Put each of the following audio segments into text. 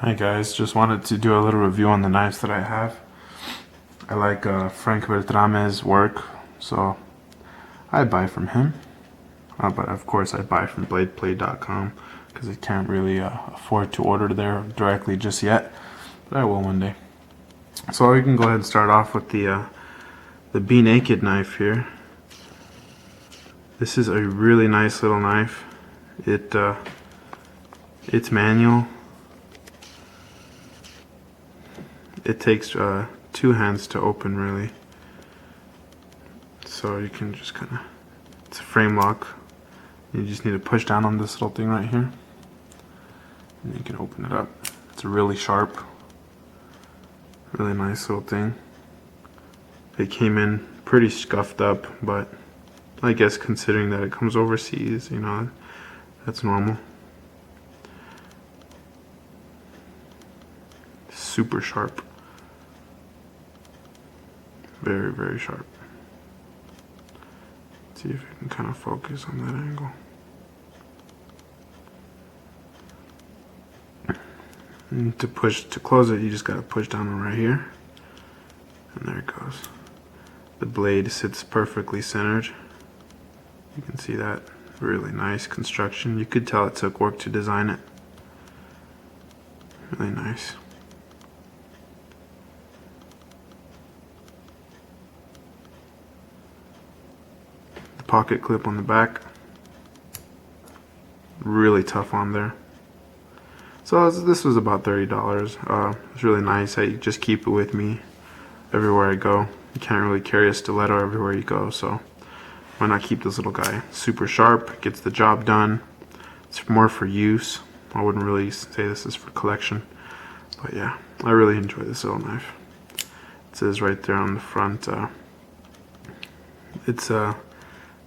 Hi guys, just wanted to do a little review on the knives that I have. I like Frank Beltrame's work, so I buy from him. But of course I buy from bladeplay.com because I can't really afford to order there directly just yet, but I will one day. So we can go ahead and start off with the Be Naked knife here. This is a really nice little knife. It's manual. It takes two hands to open, really. So you can just kind of, it's a frame lock. You just need to push down on this little thing right here, and you can open it up. It's really sharp, really nice little thing. It came in pretty scuffed up, but I guess considering that it comes overseas, you know, that's normal. Super sharp. Very, very sharp. Let's see if I can kind of focus on that angle. And to close it, you just gotta push down on right here. And there it goes. The blade sits perfectly centered. You can see that. Really nice construction. You could tell it took work to design it. Really nice. Pocket clip on the back, really tough on there. So this was about $30. It's really nice. I just keep it with me everywhere I go. You can't really carry a stiletto everywhere you go, so why not keep this little guy? Super sharp, gets the job done. It's more for use. I wouldn't really say this is for collection, but yeah, I really enjoy this little knife. It says right there on the front,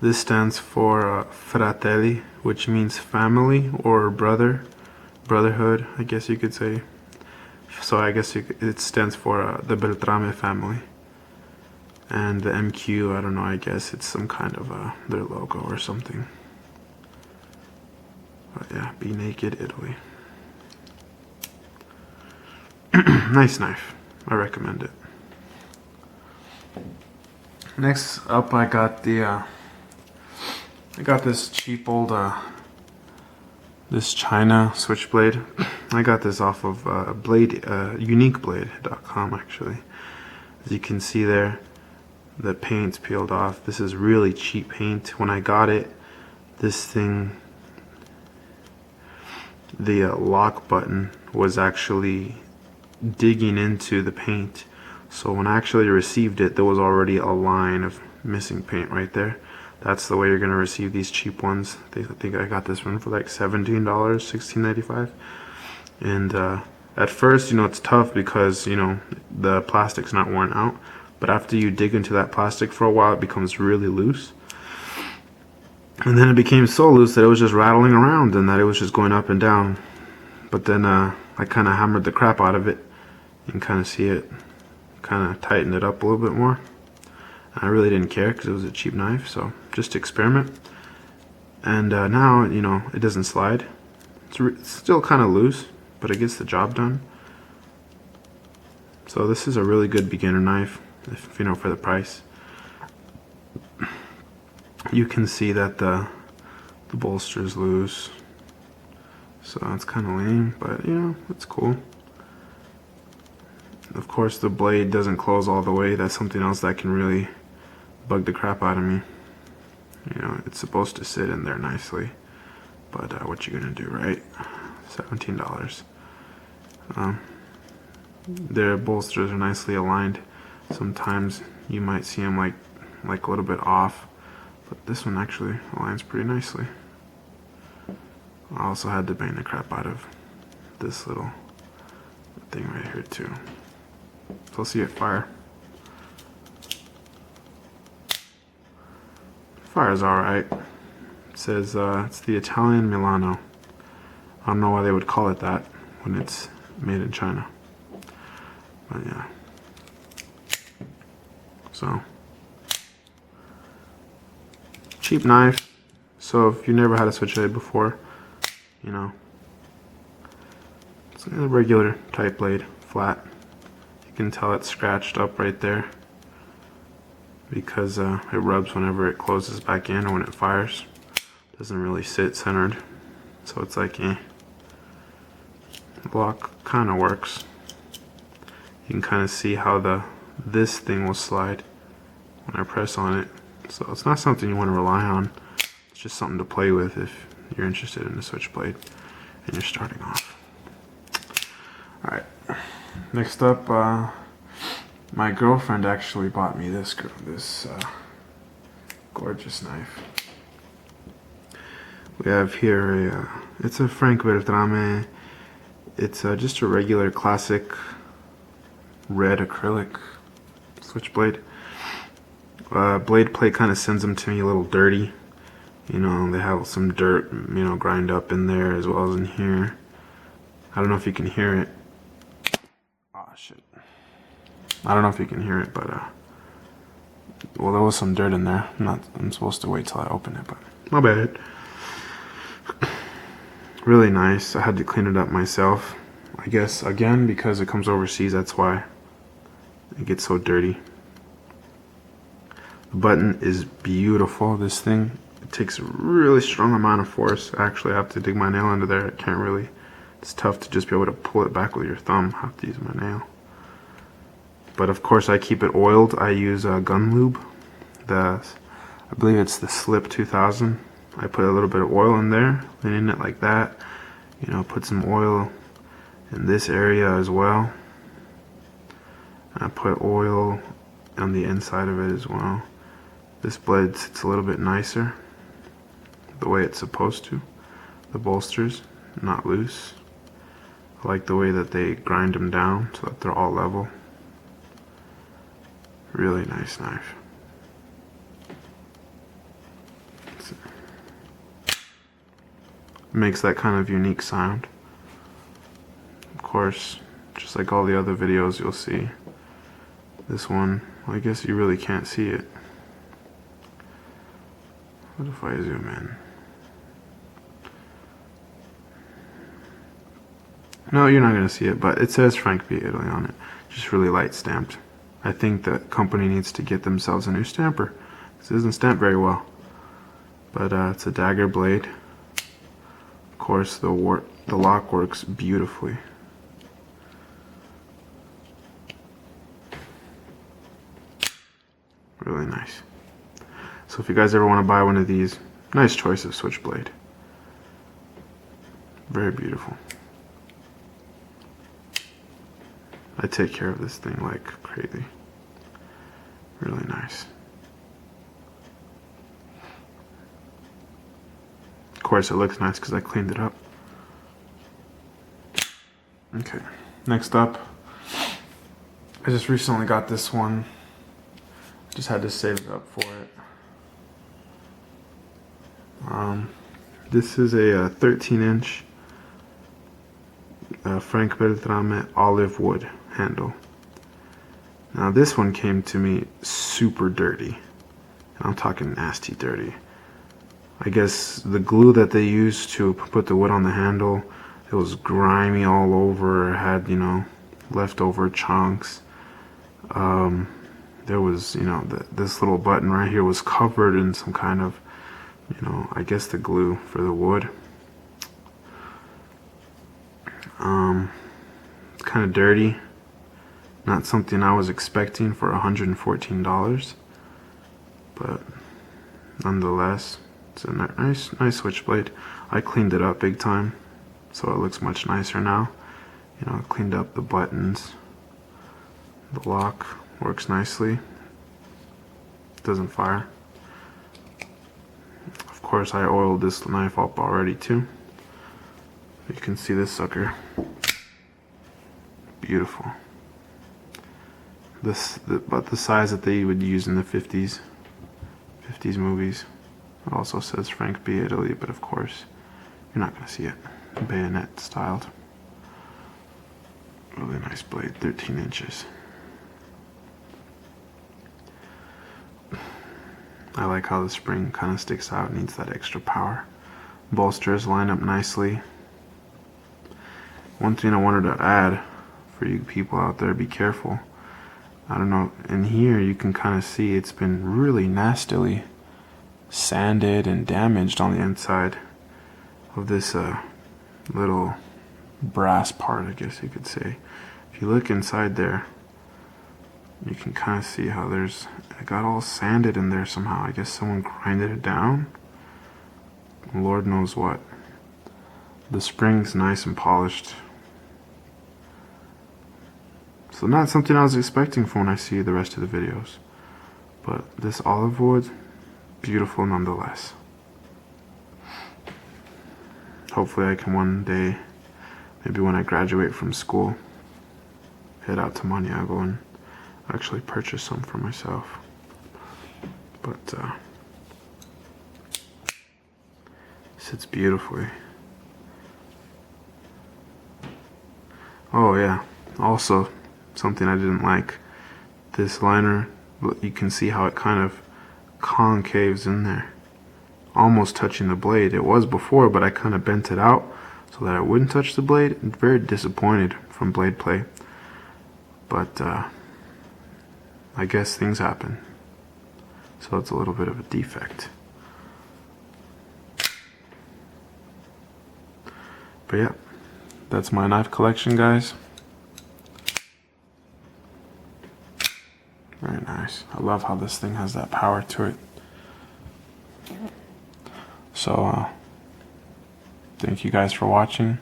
this stands for fratelli, which means family or brotherhood, I guess you could say. So I guess it stands for the Beltrame family. And the MQ, I don't know, I guess it's some kind of their logo or something. But yeah, Be Naked, Italy. Nice knife. I recommend it. Next up, I got this cheap old this China switchblade. I got this off of uniqueblade.com actually. As you can see there, the paint's peeled off. This is really cheap paint. When I got it, this thing, the lock button was actually digging into the paint. So when I actually received it, there was already a line of missing paint right there. That's the way you're gonna receive these cheap ones. I think I got this one for like $17, $16.95. And at first, you know, it's tough because, you know, the plastic's not worn out. But after you dig into that plastic for a while, it becomes really loose. And then it became so loose that it was just rattling around and that it was just going up and down. But then I kind of hammered the crap out of it. You can kind of see it, kind of tightened it up a little bit more. I really didn't care because it was a cheap knife, so just to experiment. And now, you know, it doesn't slide. It's still kind of loose, but it gets the job done. So this is a really good beginner knife, if you know, for the price. You can see that the bolster is loose, so that's kind of lame, but you know, it's cool. Of course, the blade doesn't close all the way. That's something else that can really bug the crap out of me. You know, it's supposed to sit in there nicely, but what you gonna do, right? $17. Their bolsters are nicely aligned. Sometimes you might see them like a little bit off, but this one actually aligns pretty nicely. I also had to bang the crap out of this little thing right here too. So let's see it fire. Fire's alright. It says it's the Italian Milano. I don't know why they would call it that when it's made in China. But yeah. So, cheap knife. So if you never had a switchblade before, you know, It's a regular type blade, flat. You can tell it's scratched up right there because it rubs whenever it closes back in or when it fires. Doesn't really sit centered, so it's like The lock kind of works. You can kind of see how this thing will slide when I press on it. So it's not something you want to rely on. It's just something to play with if you're interested in the switchblade and you're starting off. Alright, next up, my girlfriend actually bought me this gorgeous knife. We have here it's a Frank Beltrame. It's just a regular classic red acrylic switchblade. Blade plate kind of sends them to me a little dirty. You know, they have some dirt, you know, grind up in there as well as in here. I don't know if you can hear it. Oh shit. I don't know if you can hear it, but well, there was some dirt in there. I'm supposed to wait till I open it, but my bad. Really nice. I had to clean it up myself. I guess again because it comes overseas, that's why it gets so dirty. The button is beautiful. This thing, it takes a really strong amount of force. I actually have to dig my nail under there. I can't really. It's tough to just be able to pull it back with your thumb. I have to use my nail. But of course, I keep it oiled. I use gun lube. I believe it's the Slip 2000. I put a little bit of oil in there, cleaning it like that. You know, put some oil in this area as well. And I put oil on the inside of it as well. This blade sits a little bit nicer, the way it's supposed to. The bolsters, not loose. I like the way that they grind them down so that they're all level. Really nice knife. Makes that kind of unique sound. Of course, just like all the other videos you'll see, this one, well, I guess you really can't see it. What if I zoom in? No, you're not going to see it, but it says Frank B. Italy on it. Just really light stamped. I think the company needs to get themselves a new stamper. This isn't stamped very well. But it's a dagger blade. Of course, the lock works beautifully. Really nice. So if you guys ever want to buy one of these, nice choice of switchblade. Very beautiful. I take care of this thing like crazy. Really nice. Of course it looks nice because I cleaned it up. Okay, next up, I just recently got this one. Just had to save it up for it. This is a 13-inch Frank Beltrame olive wood handle. Now this one came to me super dirty. I'm talking nasty dirty. I guess the glue that they used to put the wood on the handle, it was grimy all over. It had, you know, leftover chunks. There was, you know, this little button right here was covered in some kind of, you know, I guess the glue for the wood. It's kind of dirty. Not something I was expecting for $114, but nonetheless, it's a nice switchblade. I cleaned it up big time, so it looks much nicer now. You know, I cleaned up the buttons. The lock works nicely. Doesn't fire. Of course, I oiled this knife up already too. You can see this sucker. Beautiful. About the size that they would use in the 50s movies. It also says Frank B. Italy, but of course, you're not going to see it. Bayonet styled. Really nice blade, 13 inches. I like how the spring kind of sticks out, needs that extra power. Bolsters line up nicely. one thing I wanted to add for you people out there, be careful. I don't know, in here you can kind of see it's been really nastily sanded and damaged on the inside of this little brass part, I guess you could say. If you look inside there, you can kind of see how it got all sanded in there somehow. I guess someone grinded it down. Lord knows what. The spring's nice and polished. So not something I was expecting from when I see the rest of the videos. But this olive wood, beautiful nonetheless. Hopefully I can one day, maybe when I graduate from school, head out to Maniago and actually purchase some for myself. But sits beautifully. Oh yeah, also something I didn't like. This liner, you can see how it kind of concaves in there, almost touching the blade. It was before, but I kind of bent it out so that it wouldn't touch the blade. I'm very disappointed from blade play, but I guess things happen, so it's a little bit of a defect. But yeah, that's my knife collection, guys. Very nice. I love how this thing has that power to it. So thank you guys for watching.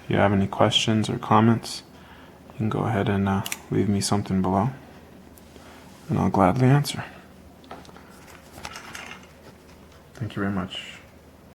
If you have any questions or comments, you can go ahead and leave me something below, and I'll gladly answer. Thank you very much.